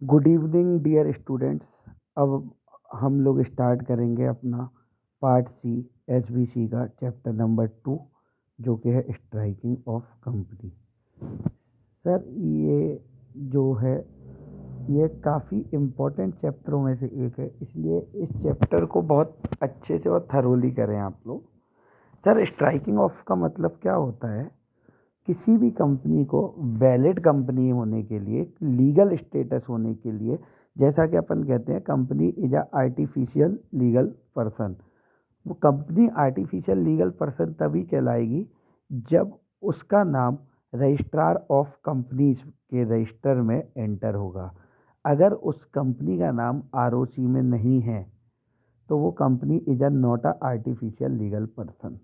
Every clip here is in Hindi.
Good evening dear students. अब हम लोग स्टार्ट करेंगे अपना पार्ट सी एसबीसी का चैप्टर नंबर 2, जो कि है स्ट्राइकिंग ऑफ कंपनी। सर, ये जो है ये काफ़ी इम्पोर्टेंट चैप्टरों में से एक है, इसलिए इस चैप्टर को बहुत अच्छे से और थरोली करें आप लोग। सर, स्ट्राइकिंग ऑफ का मतलब क्या होता है? किसी भी कंपनी को वैलिड कंपनी होने के लिए, लीगल स्टेटस होने के लिए, जैसा कि अपन कहते हैं company is a artificial legal person, वो कंपनी आर्टिफिशियल लीगल पर्सन तभी कहलाएगी जब उसका नाम रजिस्ट्रार ऑफ कंपनीज के रजिस्टर में एंटर होगा। अगर उस कंपनी का नाम आरओसी में नहीं है तो वो company is a not a artificial legal person.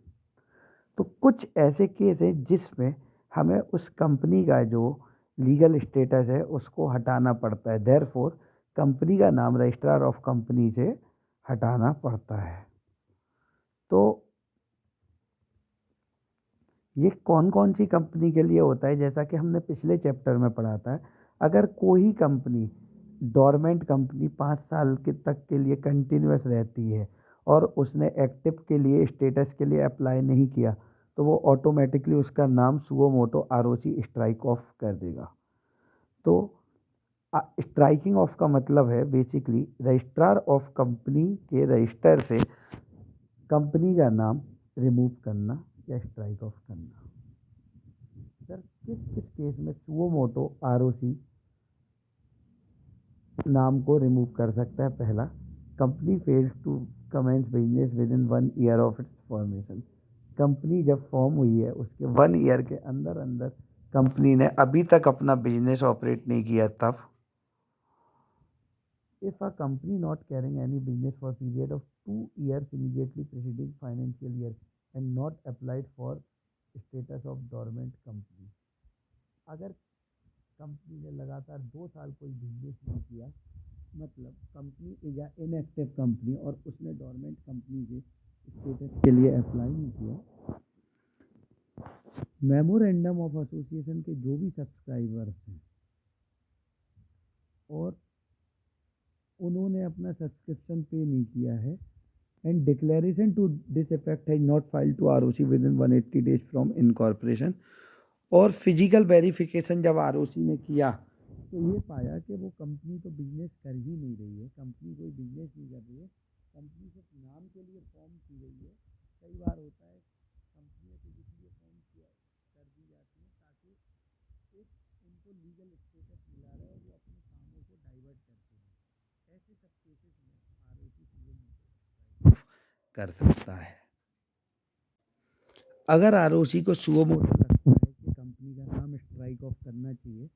तो कुछ ऐसे केस हैं जिसमें हमें उस कंपनी का जो लीगल स्टेटस है उसको हटाना पड़ता है, देयरफॉर कंपनी का नाम रजिस्ट्रार ऑफ कंपनी से हटाना पड़ता है। तो ये कौन कौन सी कंपनी के लिए होता है? जैसा कि हमने पिछले चैप्टर में पढ़ा था, अगर कोई कंपनी डोरमेंट कंपनी 5 साल के तक के लिए कंटिन्यूस रहती है और उसने एक्टिव के लिए स्टेटस के लिए अप्लाई नहीं किया, तो वो ऑटोमेटिकली उसका नाम suo motu ROC strike off कर देगा। तो स्ट्राइकिंग ऑफ का मतलब है बेसिकली रजिस्ट्रार ऑफ कंपनी के रजिस्टर से कंपनी का नाम रिमूव करना या स्ट्राइक ऑफ करना। सर, किस किस केस में सुओ मोटो आरओसी नाम को रिमूव कर सकता है? पहला, company fails to commence business within 1 year of its formation. Company जब फॉर्म हुई है उसके 1 ईयर के अंदर अंदर कंपनी ने अभी तक अपना बिजनेस ऑपरेट नहीं किया तब। If a company not carrying any business for a period of 2 years immediately preceding financial year and not applied for status of dormant company, अगर कंपनी ने लगातार 2 साल कोई बिजनेस नहीं किया, मतलब company is a inactive company और उसने डोरमेंट कंपनी के स्टेटस के लिए अप्लाई नहीं किया, मेमोरेंडम ऑफ एसोसिएशन के जो भी सब्सक्राइबर्स हैं और उन्होंने अपना सब्सक्रिप्शन पे नहीं किया है and declaration to this effect has not filed to ROC within 180 days from incorporation, और फिजिकल वेरिफिकेशन जब आरओसी ने किया तो ये पाया कि वो कंपनी तो बिजनेस कर ही नहीं रही है, कंपनी कोई बिजनेस नहीं कर रही है, कंपनी सिर्फ नाम के लिए फॉर्म की गई है। कई बार होता है कंपनियां तो इसलिए फॉर्म कर दी जाती हैं ताकि एक उनको लीगल स्टेटस मिला रहे और वो अपने कामों को डाइवर्ट करते रहें। ऐसे सब केसेस में आरओसी कर सकता है। अगर आरओसी को सुओ मोटो लगता है कि कंपनी का नाम स्ट्राइक ऑफ करना चाहिए,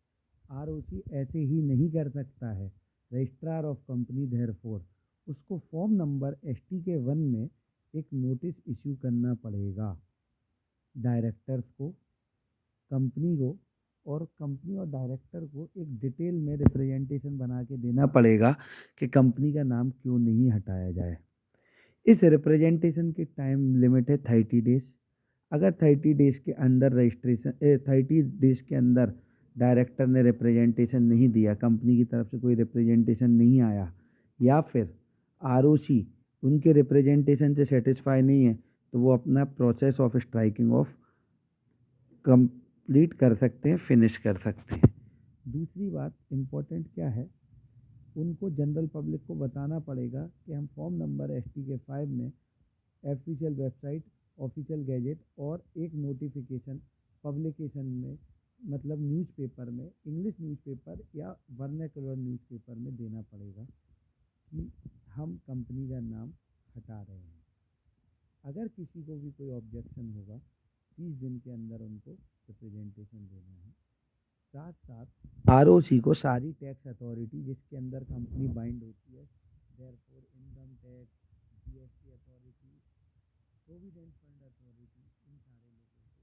आरओसी ऐसे ही नहीं कर सकता है। रजिस्ट्रार ऑफ कंपनी देयरफॉर उसको फॉर्म नंबर STK 1 में एक नोटिस इश्यू करना पड़ेगा डायरेक्टर्स को, कंपनी को, और कंपनी और डायरेक्टर को एक डिटेल में रिप्रेजेंटेशन बना के देना पड़ेगा कि कंपनी का नाम क्यों नहीं हटाया जाए। इस रिप्रेजेंटेशन की टाइम लिमिट है 30 डेज। अगर 30 डेज के अंदर 30 डेज के अंदर डायरेक्टर ने रिप्रेजेंटेशन नहीं दिया, कंपनी की तरफ से कोई रिप्रेजेंटेशन नहीं आया, या फिर आरओसी उनके रिप्रेजेंटेशन से सेटिस्फाई नहीं है, तो वो अपना process of striking off complete कर सकते हैं, फिनिश कर सकते हैं। दूसरी बात इम्पोर्टेंट क्या है, उनको जनरल पब्लिक को बताना पड़ेगा कि हम फॉर्म नंबर STK 5 में ऑफिशियल वेबसाइट, ऑफिशियल गैजेट और एक नोटिफिकेशन पब्लिकेशन में, मतलब न्यूज़पेपर में, इंग्लिश न्यूज़पेपर या वर्नाक्युलर न्यूज़पेपर में देना पड़ेगा कि हम कंपनी का नाम हटा रहे हैं। अगर किसी को भी कोई ऑब्जेक्शन होगा 30 दिन के अंदर उनको रिप्रेजेंटेशन देना है। साथ साथ आरओसी को सारी टैक्स अथॉरिटी जिसके अंदर कंपनी बाइंड होती है, therefore income tax, GST authority, provident fund authority, इन सारे लोगों को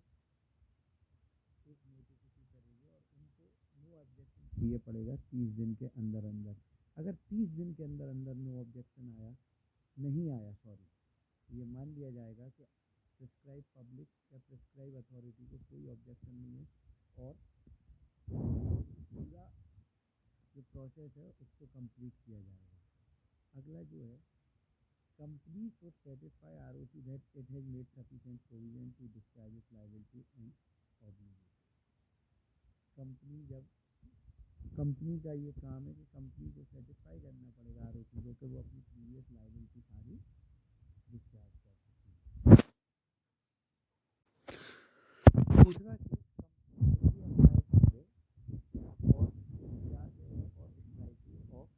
एक नोटिस इशू करेगी और उनको नो ऑब्जेक्शन दिए पड़ेगा 30 दिन के अंदर अंदर। अगर 30 दिन के अंदर अंदर नो ऑब्जेक्शन नहीं आया, तो ये मान लिया जाएगा कि प्रिस्क्राइब पब्लिक या प्रिस्क्राइब अथॉरिटी को कोई ऑब्जेक्शन नहीं है और पूरा ये प्रोसेस है उसको कंप्लीट किया जाएगा। अगला जो है, company should satisfy ROC that it has made sufficient provision to discharge its liability and obligation. Company का ये काम है कि कंपनी को सेटिस्फाई करना पड़ेगा आरओसी को कि वो अपनी प्रीवियस लायबिलिटी सारी डिस्चार्ज कर सकती है। दूसरा केस, कंपनी अप्लाई करे और डिस्चार्ज और स्ट्राइकिंग ऑफ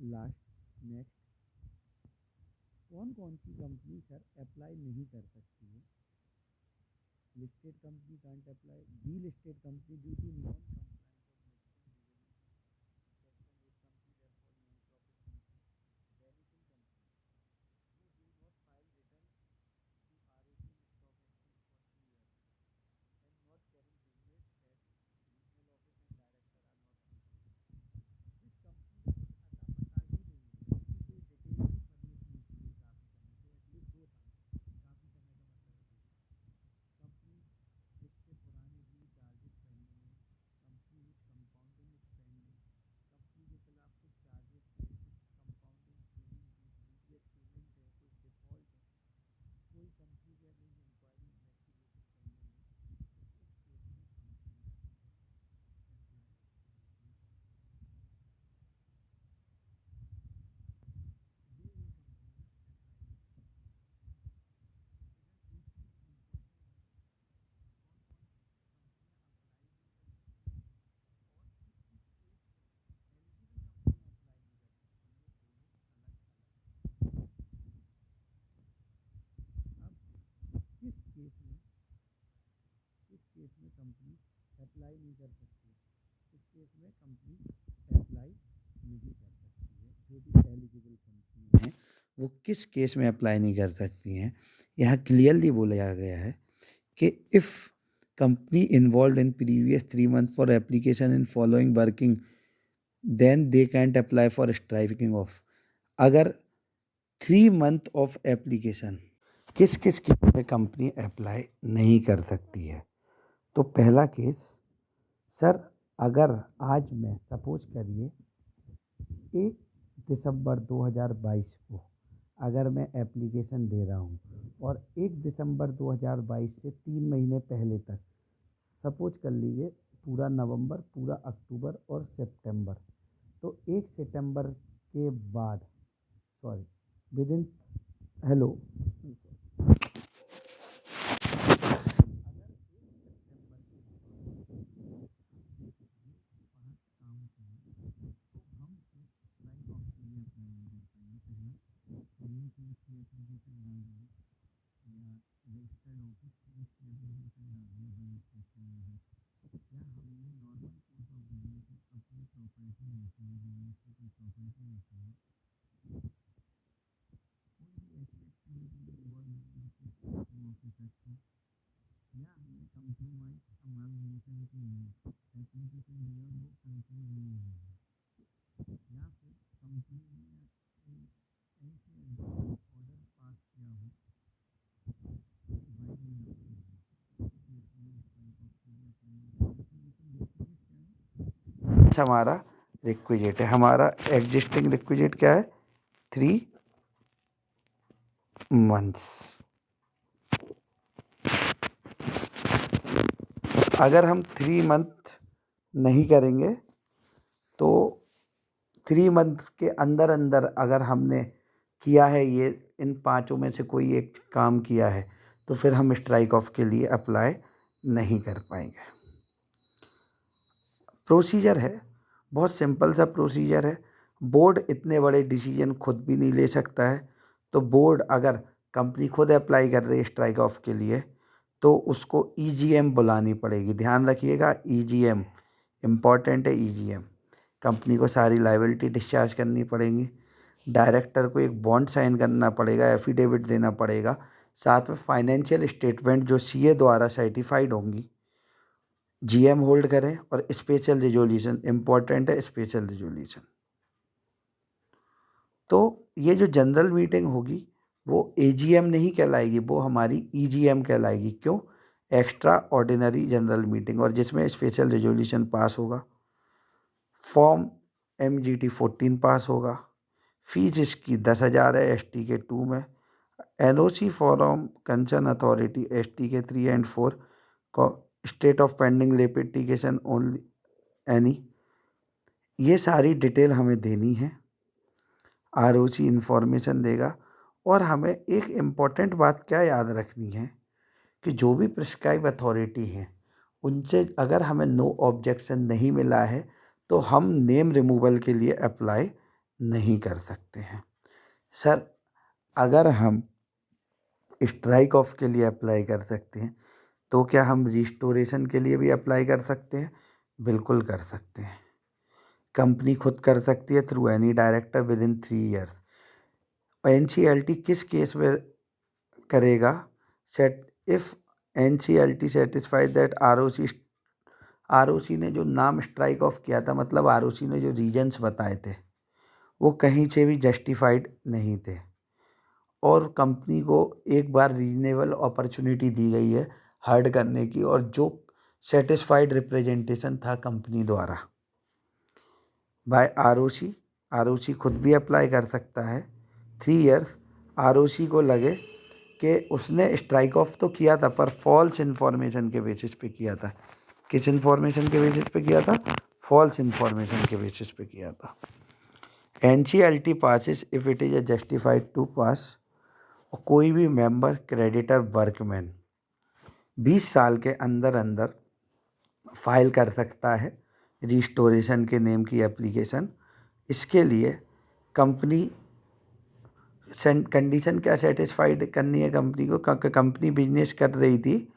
लास्ट नेक्स्ट, कौन कौन सी कंपनी सर अप्लाई नहीं कर सकती है? Listed company can't apply, delisted company due to non किस केस में कंपनी अप्लाई नहीं कर सकती? इस केस में कंपनी अप्लाई नहीं कर सकती है। जो भी एलिजिबल कंपनी है वो किस केस में अप्लाई नहीं कर सकती हैं? यहाँ क्लियरली बोला गया है कि if company involve in previous 3 months for application in following working then they can't apply for striking off. अगर 3 month ऑफ एप्लीकेशन, किस किस केस में कंपनी अप्लाई नहीं कर सकती है? तो पहला केस, सर अगर आज मैं सपोज करिए 1 दिसंबर 2022 को अगर मैं एप्लीकेशन दे रहा हूँ और 1 दिसंबर 2022 से 3 महीने पहले तक, सपोज कर लीजिए पूरा नवंबर, पूरा अक्टूबर और सितंबर, तो 1 सितंबर के बाद, सॉरी, विद इन, हेलो, हमारा रिक्विजिट है, हमारा एग्जिस्टिंग रिक्विजिट क्या है? 3 months। अगर हम 3 month नहीं करेंगे तो 3 month के अंदर अंदर अगर हमने किया है ये, इन पांचों में से कोई एक काम किया है, तो फिर हम स्ट्राइक ऑफ के लिए अप्लाई नहीं कर पाएंगे। प्रोसीजर है, बहुत सिंपल सा प्रोसीजर है। बोर्ड इतने बड़े डिसीजन खुद भी नहीं ले सकता है, तो बोर्ड अगर कंपनी खुद अप्लाई कर रही है स्ट्राइक ऑफ के लिए तो उसको ईजीएम बुलानी पड़ेगी। ध्यान रखिएगा, ईजीएम इम्पॉर्टेंट है। ईजीएम कंपनी को सारी लायबिलिटी डिस्चार्ज करनी पड़ेगी, डायरेक्टर को एक बॉन्ड साइन करना पड़ेगा, एफिडेविट देना पड़ेगा, साथ में फाइनेंशियल स्टेटमेंट जो सीए द्वारा सर्टिफाइड होंगी जीएम होल्ड करें, और स्पेशल रिजोल्यूशन इम्पॉर्टेंट है। स्पेशल रिजोल्यूशन तो ये जो जनरल मीटिंग होगी वो एजीएम नहीं कहलाएगी, वो हमारी ईजीएम कहलाएगी। क्यों? एक्स्ट्रा ऑर्डिनरी जनरल मीटिंग, और जिसमें स्पेशल रिजोल्यूशन पास होगा, फॉर्म MGT 14 पास होगा, फीस इसकी 10,000 है ST के 2 में, NOC form concern authority ST के 3 एंड 4 को, state of pending litigation only any, ये सारी डिटेल हमें देनी है। ROC इंफॉर्मेशन देगा। और हमें एक इम्पॉर्टेंट बात क्या याद रखनी है कि जो भी प्रिस्क्राइब अथॉरिटी हैं उनसे अगर हमें नो ऑब्जेक्शन नहीं मिला है तो हम नेम रिमूवल के लिए अप्लाई नहीं कर सकते हैं। सर, अगर हम स्ट्राइक ऑफ के लिए अप्लाई कर सकते हैं तो क्या हम रिस्टोरेशन के लिए भी अप्लाई कर सकते हैं? बिल्कुल कर सकते हैं। कंपनी खुद कर सकती है through any director with in 3 years. NCLT किस केस में करेगा? Set if NCLT satisfied that ROC ने जो नाम स्ट्राइक ऑफ किया था, मतलब ROC ने जो रीजन्स बताए थे वो कहीं से भी जस्टिफाइड नहीं थे, और कंपनी को एक बार रीजनेबल अपॉर्चुनिटी दी गई है हर्ड करने की, और जो सेटिस्फाइड रिप्रेजेंटेशन था कंपनी द्वारा बाय ROC खुद भी अप्लाई कर सकता है 3 ईयर्स। ROC को लगे कि उसने स्ट्राइक ऑफ तो किया था पर फॉल्स इन्फॉर्मेशन के बेसिस पे किया था। किस इन्फॉर्मेशन के बेसिस पे किया था? फॉल्स इन्फॉर्मेशन के बेसिस पे किया था। NCLT passes if it is a justified to pass। और कोई भी मेंबर, क्रेडिटर, वर्कमैन 20 साल के अंदर अंदर फाइल कर सकता है रिस्टोरेशन के नेम की एप्लीकेशन। इसके लिए कंपनी कंडीशन क्या सेटिस्फाइड करनी है कंपनी को? कंपनी बिजनेस कर रही थी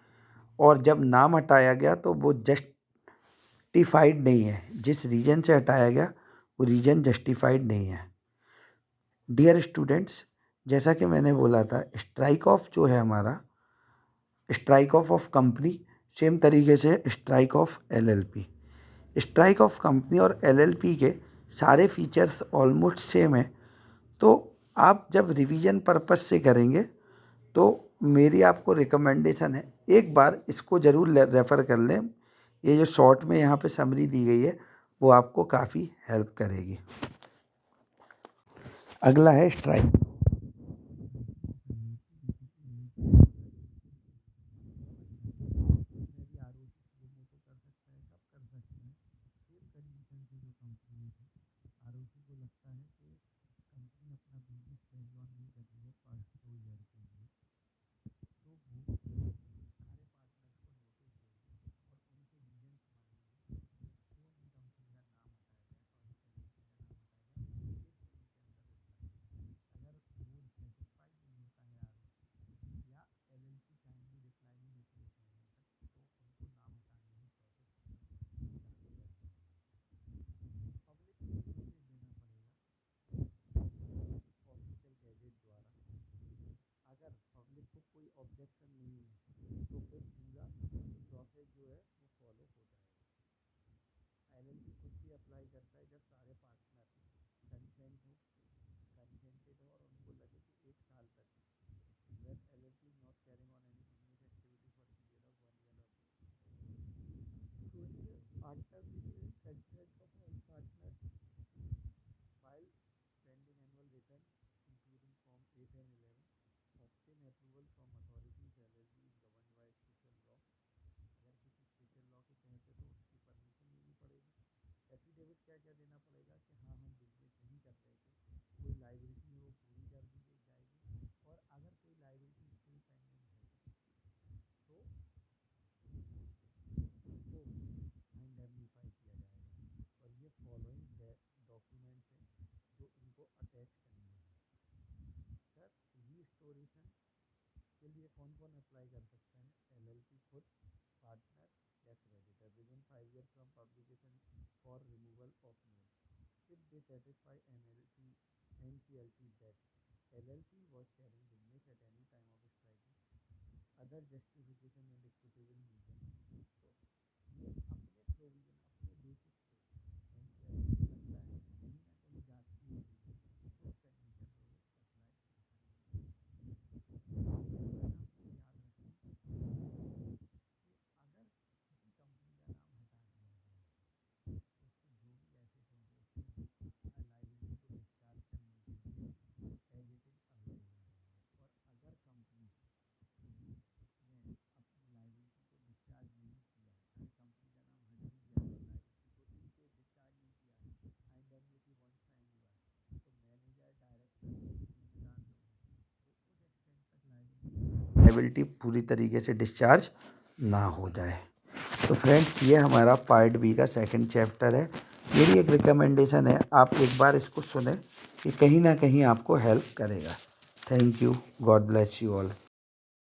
और जब नाम हटाया गया तो वो जस्टिफाइड नहीं है। जिस रीजन से हटाया गया वो रीजन जस्टिफाइड नहीं है। डियर स्टूडेंट्स, जैसा कि मैंने बोला था, स्ट्राइक ऑफ जो है हमारा, स्ट्राइक ऑफ कंपनी सेम तरीके से strike off LLP। Strike off company और LLP के सारे फीचर्स ऑलमोस्ट सेम है। तो आप जब रिवीजन पर्पस से करेंगे तो मेरी आपको रिकमेंडेशन है एक बार इसको ज़रूर रेफ़र कर लें। ये जो शॉर्ट में यहाँ पे समरी दी गई है वो आपको काफ़ी हेल्प करेगी। अगला है स्ट्राइक। अगर पब्लिक को कोई ऑब्जेक्शन नहीं है तो फिर पूरा प्रोसेस जो है वो फॉलो हो जाएगा। LLP खुद भी अप्लाई करता है जब सारे पार्टनर कंसेंटेड हो और उनको लगे कि 1 साल तक when LLP is not carrying on any business activity for a period of 1 year or so, after the consent of all partners, file pending annual return including form 8 and 11, obtain approval from authorities। LLP is governed by special law। अगर किसी स्पेशल लॉ के तहत है तो उसकी परमिशन लेनी पड़ेगी। एफिडेविट क्या क्या देना पड़ेगा कि हाँ हम बिजनेस नहीं कर रहे थे, कोई लाइबिलिटी है वो पूरी कर दी जाएगी, और अगर कोई लाइबिलिटी स्टिल पेंडिंग है तो उसको इंडेमनीफाई किया जाएगा। और ये फॉलोइंग डॉक्यूमेंट्स हैं जो इनको अटैच करने हैं। सर, कॉरपोरेशन के लिए कौन कौन अप्लाई कर सकते हैं? LLP खुद, पार्टनर या creditor with in 5 years from publication for removal of name if they satisfy NCLT that LLP was carrying business at any time of striking other justification and equitable reason. तो ये अपने प्रोविजन अपने बेसिस पे NCLT लगता है कहीं ना कहीं जाती है तो उस कंडीशन पे वो अप्लाई कर सकते हैं। याद रखें कि अगर किसी कंपनी का नाम हटा दिया गया तो उसके जो भी एसेट होंगे उसकी लाइबिलिटी को डिस्चार्ज करने के लिए एज इट इज अवेलेबल रहेंगे। और अगर कंपनी ने अपनी लाइबिलिटी को डिस्चार्ज नहीं किया है, अगर कंपनी का नाम हट भी गया तो लाइबिलिटी को इन केस डिस्चार्ज नहीं किया है, इंडेमनिटी वन साइन हुआ है, तो मैनेजर डायरेक्टर जिम्मेदार लोग हैं वो उस एक्सटेंट तक लाइबिलिटी पूरी तरीके से डिस्चार्ज ना हो जाए। तो फ्रेंड्स ये हमारा पार्ट बी का सेकंड चैप्टर है। मेरी एक रिकमेंडेशन है आप एक बार इसको सुने कि कहीं ना कहीं आपको हेल्प करेगा। Thank you, God bless you all.